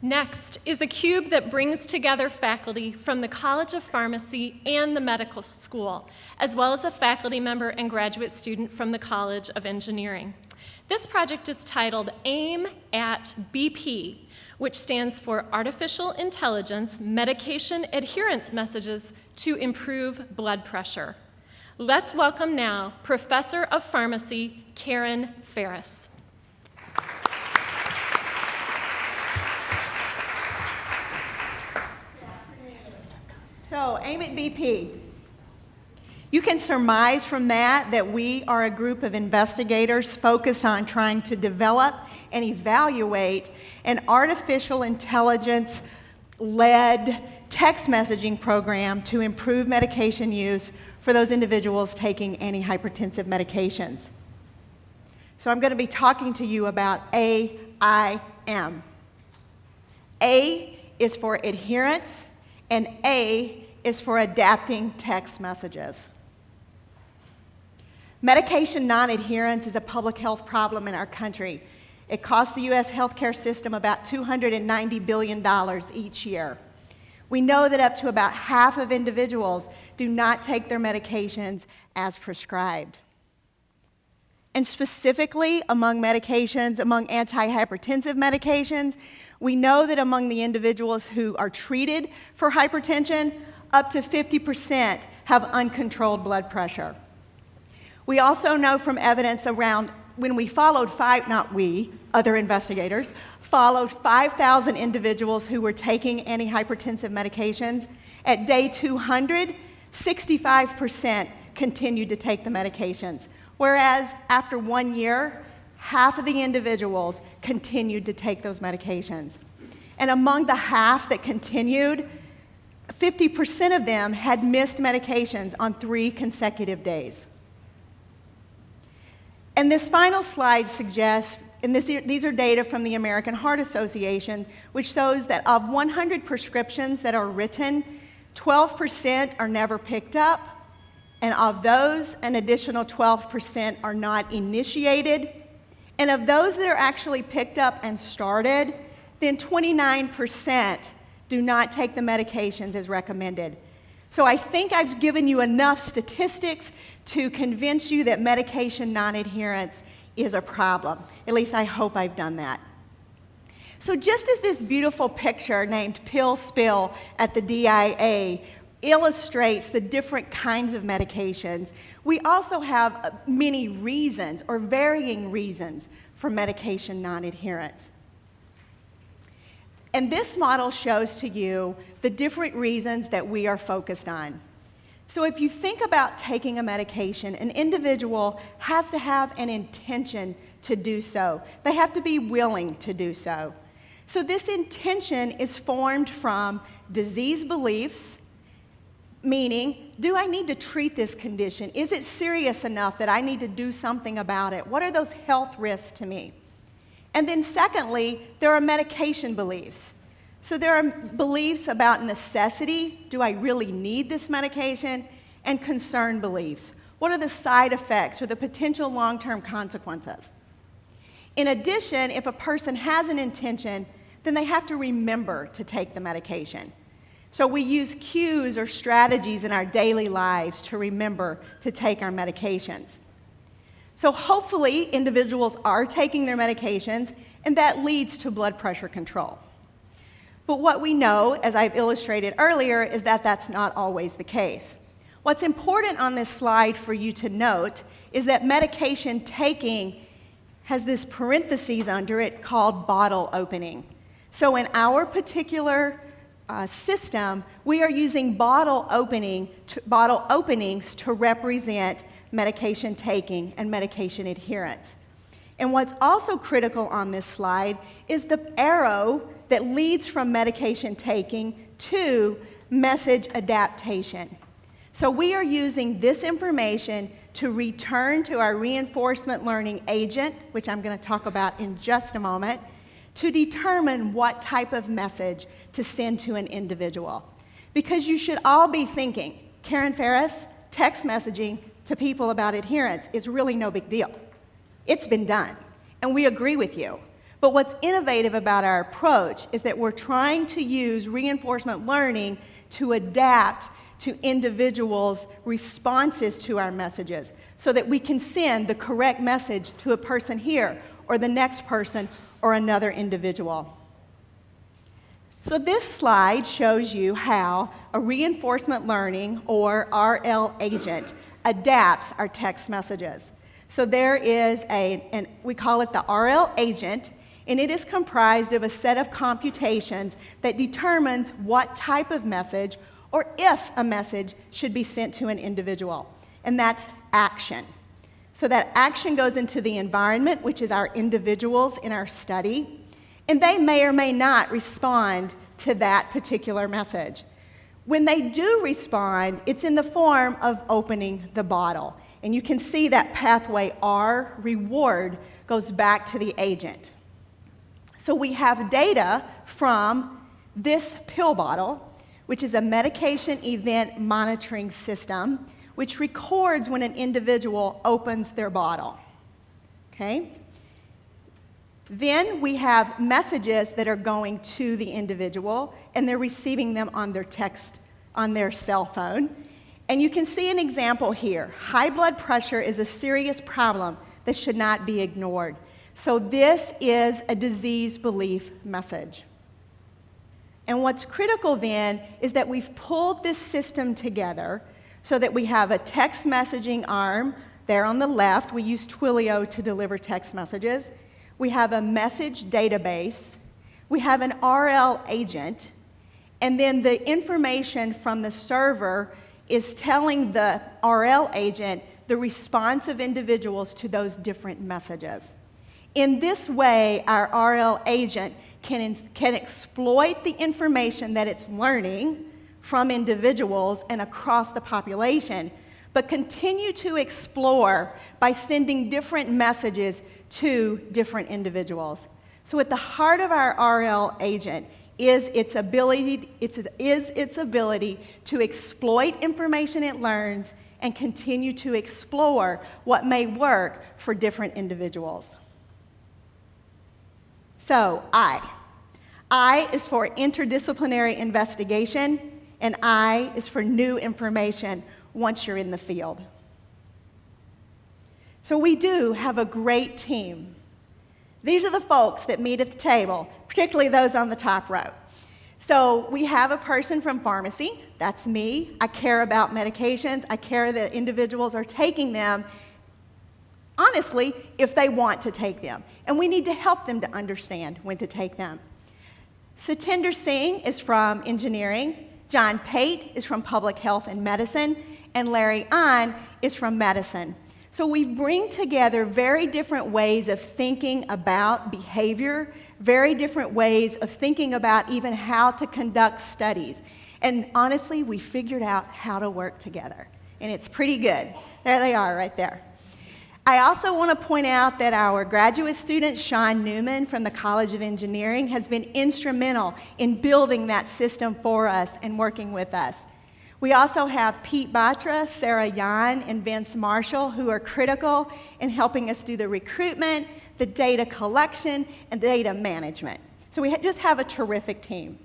Next is a cube that brings together faculty from the College of Pharmacy and the medical school, as well as a faculty member and graduate student from the College of Engineering. This project is titled Aim at BP, which stands for Artificial Intelligence Medication Adherence Messages to Improve Blood Pressure. Let's welcome now Professor of Pharmacy, Karen Ferris. So, Aim at BP. You can surmise from that we are a group of investigators focused on trying to develop and evaluate an artificial intelligence-led text messaging program to improve medication use for those individuals taking antihypertensive medications. So I'm going to be talking to you about AIM. A is for adherence, and A is for adapting text messages. Medication non-adherence is a public health problem in our country. It costs the U.S. healthcare system about $290 billion each year. We know that up to about half of individuals do not take their medications as prescribed. And specifically among medications, among antihypertensive medications, we know that among the individuals who are treated for hypertension, up to 50% have uncontrolled blood pressure. We also know from evidence around when we followed other investigators, followed 5,000 individuals who were taking antihypertensive medications. At day 200, 65% continued to take the medications, whereas after 1 year, half of the individuals continued to take those medications. And among the half that continued, 50% of them had missed medications on 3 consecutive days. And this final slide suggests, and these are data from the American Heart Association, which shows that of 100 prescriptions that are written, 12% are never picked up, and of those, an additional 12% are not initiated. And of those that are actually picked up and started, then 29% do not take the medications as recommended. So I think I've given you enough statistics to convince you that medication non-adherence is a problem. At least I hope I've done that. So just as this beautiful picture named Pill Spill at the DIA illustrates the different kinds of medications, we also have many reasons or varying reasons for medication non-adherence. And this model shows to you the different reasons that we are focused on. So if you think about taking a medication, an individual has to have an intention to do so. They have to be willing to do so. So this intention is formed from disease beliefs, meaning, do I need to treat this condition? Is it serious enough that I need to do something about it? What are those health risks to me? And then secondly, there are medication beliefs. So there are beliefs about necessity. Do I really need this medication? And concern beliefs. What are the side effects or the potential long-term consequences? In addition, if a person has an intention, then they have to remember to take the medication. So we use cues or strategies in our daily lives to remember to take our medications. So hopefully, individuals are taking their medications, and that leads to blood pressure control. But what we know, as I've illustrated earlier, is that that's not always the case. What's important on this slide for you to note is that medication taking has this parentheses under it called bottle opening. So in our particular system, we are using bottle openings to represent medication taking and medication adherence. And what's also critical on this slide is the arrow that leads from medication taking to message adaptation. So we are using this information to return to our reinforcement learning agent, which I'm going to talk about in just a moment, to determine what type of message to send to an individual. Because you should all be thinking, Karen Ferris, text messaging to people about adherence is really no big deal. It's been done, and we agree with you. But what's innovative about our approach is that we're trying to use reinforcement learning to adapt to individuals' responses to our messages so that we can send the correct message to a person here or the next person or another individual. So this slide shows you how a reinforcement learning or RL agent adapts our text messages. So there is we call it the RL agent, and it is comprised of a set of computations that determines what type of message or if a message should be sent to an individual, and that's action. So that action goes into the environment, which is our individuals in our study, and they may or may not respond to that particular message. When they do respond, it's in the form of opening the bottle. And you can see that pathway R, reward, goes back to the agent. So we have data from this pill bottle, which is a medication event monitoring system, which records when an individual opens their bottle. Okay? Then we have messages that are going to the individual, and they're receiving them on their text, on their cell phone. And you can see an example here. High blood pressure is a serious problem that should not be ignored. So this is a disease belief message. And what's critical then is that we've pulled this system together so that we have a text messaging arm there on the left. We use Twilio to deliver text messages. We have a message database. We have an RL agent. And then the information from the server is telling the RL agent the response of individuals to those different messages. In this way, our RL agent can exploit the information that it's learning from individuals and across the population, but continue to explore by sending different messages to different individuals. So at the heart of our RL agent is its ability to exploit information it learns and continue to explore what may work for different individuals. So I is for interdisciplinary investigation, and I is for new information once you're in the field. So we do have a great team. These are the folks that meet at the table, particularly those on the top row. So we have a person from pharmacy, that's me. I care about medications. I care that individuals are taking them, honestly, if they want to take them. And we need to help them to understand when to take them. Satinder Singh is from engineering. John Pate is from public health and medicine. And Larry Ahn is from medicine. So we bring together very different ways of thinking about behavior, very different ways of thinking about even how to conduct studies. And honestly, we figured out how to work together. And it's pretty good. There they are right there. I also want to point out that our graduate student, Sean Newman from the College of Engineering, has been instrumental in building that system for us and working with us. We also have Pete Batra, Sarah Yan, and Vince Marshall, who are critical in helping us do the recruitment, the data collection, and data management. So we just have a terrific team.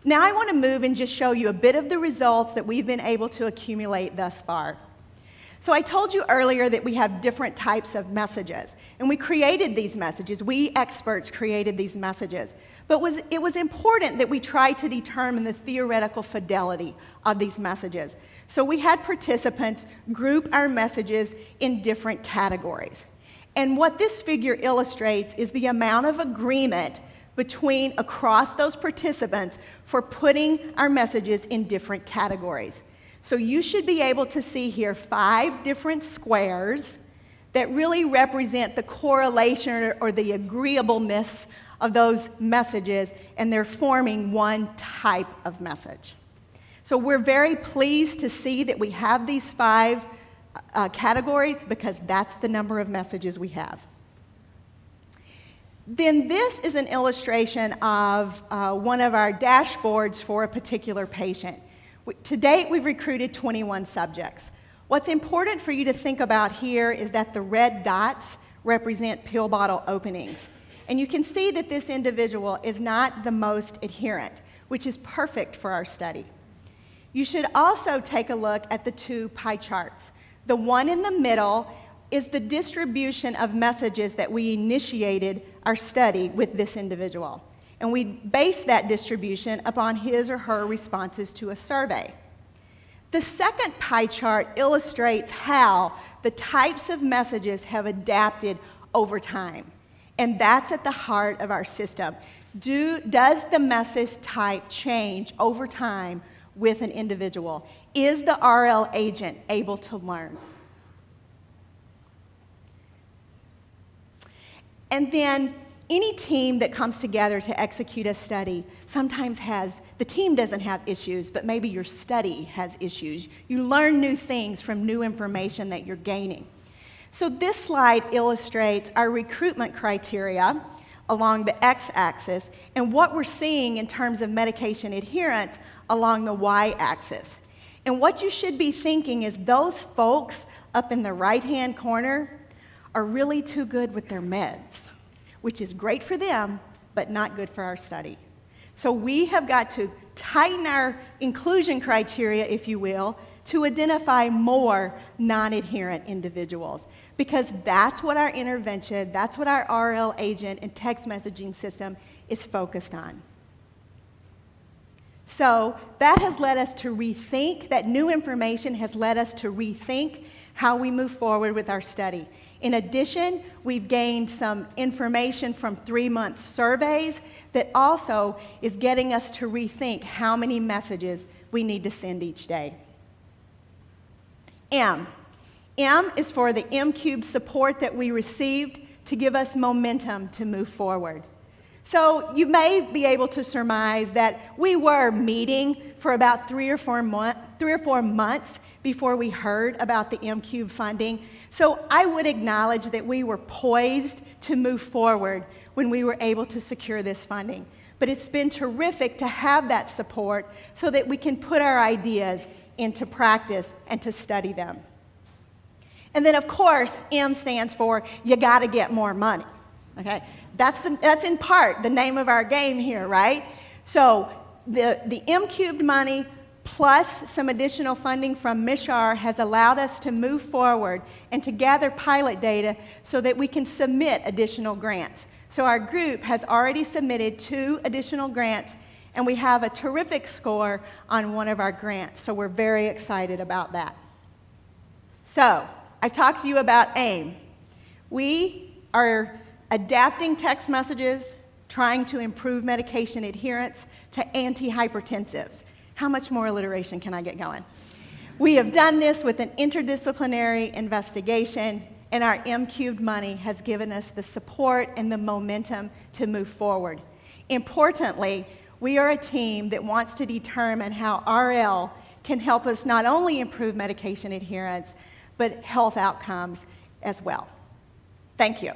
Now I want to move and just show you a bit of the results that we've been able to accumulate thus far. So I told you earlier that we have different types of messages, and we created these messages. We experts created these messages. But it was important that we try to determine the theoretical fidelity of these messages. So we had participants group our messages in different categories. And what this figure illustrates is the amount of agreement across those participants for putting our messages in different categories. So you should be able to see here 5 different squares that really represent the correlation or the agreeableness of those messages, and they're forming one type of message. So we're very pleased to see that we have these 5 categories because that's the number of messages we have. Then this is an illustration of one of our dashboards for a particular patient. To date, we've recruited 21 subjects. What's important for you to think about here is that the red dots represent pill bottle openings. And you can see that this individual is not the most adherent, which is perfect for our study. You should also take a look at the two pie charts. The one in the middle is the distribution of messages that we initiated our study with this individual. And we base that distribution upon his or her responses to a survey. The second pie chart illustrates how the types of messages have adapted over time. And that's at the heart of our system. Does the message type change over time with an individual? Is the RL agent able to learn? And then any team that comes together to execute a study sometimes the team doesn't have issues, but maybe your study has issues. You learn new things from new information that you're gaining. So this slide illustrates our recruitment criteria along the x-axis and what we're seeing in terms of medication adherence along the y-axis. And what you should be thinking is those folks up in the right-hand corner are really too good with their meds, which is great for them, but not good for our study. So we have got to tighten our inclusion criteria, if you will, to identify more non-adherent individuals, because that's what our intervention, that's what our RL agent and text messaging system is focused on. So that has led us to rethink, that new information has led us to rethink how we move forward with our study. In addition, we've gained some information from 3-month surveys that also is getting us to rethink how many messages we need to send each day. M is for the MCubed support that we received to give us momentum to move forward. So you may be able to surmise that we were meeting for about 3 or 4 months before we heard about the MCubed funding. So I would acknowledge that we were poised to move forward when we were able to secure this funding. But it's been terrific to have that support so that we can put our ideas into practice and to study them. And then, of course, M stands for you got to get more money. Okay? That's in part the name of our game here, right? So the MCubed money plus some additional funding from MISHAR has allowed us to move forward and to gather pilot data so that we can submit additional grants. So our group has already submitted 2 additional grants, and we have a terrific score on one of our grants. So we're very excited about that. So I talked to you about AIM. We are adapting text messages, trying to improve medication adherence to antihypertensives. How much more alliteration can I get going? We have done this with an interdisciplinary investigation, and our MCubed money has given us the support and the momentum to move forward. Importantly, we are a team that wants to determine how RL can help us not only improve medication adherence, but health outcomes as well. Thank you.